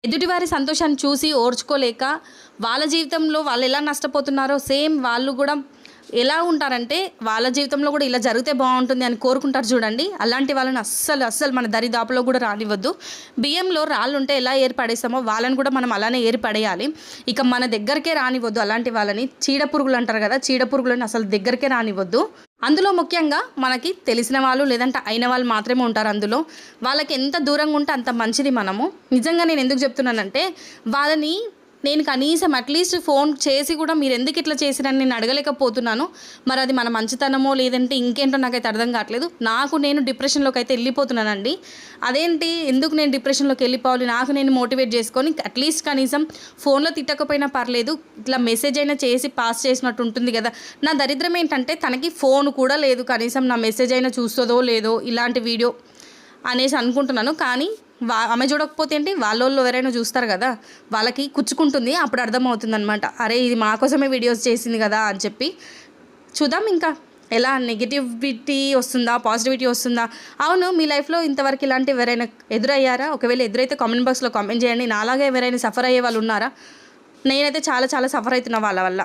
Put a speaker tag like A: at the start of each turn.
A: ఎదుటివారి సంతోషాన్ని చూసి ఓర్చుకోలేక వాళ్ళ జీవితంలో వాళ్ళు ఎలా నష్టపోతున్నారో సేమ్ వాళ్ళు కూడా ఎలా ఉంటారంటే వాళ్ళ జీవితంలో కూడా ఇలా జరిగితే బాగుంటుంది అని కోరుకుంటారు చూడండి. అలాంటి వాళ్ళని అస్సలు మన దరిదాపులో కూడా రానివ్వద్దు. బియ్యంలో రాళ్ళు ఉంటే ఎలా ఏర్పడేస్తామో వాళ్ళని కూడా మనం అలానే ఏర్పడేయాలి. ఇక మన దగ్గరికే రానివ్వద్దు అలాంటి వాళ్ళని. చీడపురుగులు అంటారు కదా, చీడపురుగులను అసలు దగ్గరికే రానివ్వద్దు. అందులో ముఖ్యంగా మనకి తెలిసిన వాళ్ళు లేదంటే అయిన వాళ్ళు మాత్రమే ఉంటారు అందులో. వాళ్ళకి ఎంత దూరంగా ఉంటే అంత మంచిది మనము. నిజంగా నేను ఎందుకు చెప్తున్నానంటే వాళ్ళని నేను కనీసం అట్లీస్ట్ ఫోన్ చేసి కూడా మీరు ఎందుకు ఇట్లా చేసిరని నేను అడగలేకపోతున్నాను. మరి అది మన మంచితనమో లేదంటే ఇంకేంటో నాకైతే అర్థం కావట్లేదు. నేను డిప్రెషన్లోకి అయితే వెళ్ళిపోతున్నానండి. అదేంటి, ఎందుకు నేను డిప్రెషన్లోకి వెళ్ళిపోవాలి? నాకు నేను మోటివేట్ చేసుకొని అట్లీస్ట్ కనీసం ఫోన్లో తిట్టకపోయినా పర్లేదు, ఇట్లా మెసేజ్ అయినా చేసి పాస్ చేసినట్టు ఉంటుంది కదా. నా దరిద్రం ఏంటంటే తనకి ఫోన్ కూడా లేదు. కనీసం నా మెసేజ్ అయినా చూస్తుందో లేదో ఇలాంటి వీడియో అనేసి అనుకుంటున్నాను. కానీ ఆమె చూడకపోతే ఏంటి, వాళ్ళోళ్ళు ఎవరైనా చూస్తారు కదా, వాళ్ళకి కుచ్చుకుంటుంది. అప్పుడు అర్థమవుతుంది అనమాట, అరే ఇది మా కోసమే వీడియోస్ చేసింది కదా అని చెప్పి. చూద్దాం ఇంకా ఎలా నెగిటివిటీ వస్తుందా పాజిటివిటీ వస్తుందా. అవును, మీ లైఫ్లో ఇంతవరకు ఇలాంటి ఎవరైనా ఎదురయ్యారా? ఒకవేళ ఎదురైతే కామెంట్ బాక్స్లో కామెంట్ చేయండి. నాలాగా ఎవరైనా సఫర్ అయ్యే వాళ్ళు ఉన్నారా? నేనైతే చాలా సఫర్ అవుతున్నా వాళ్ళ వల్ల.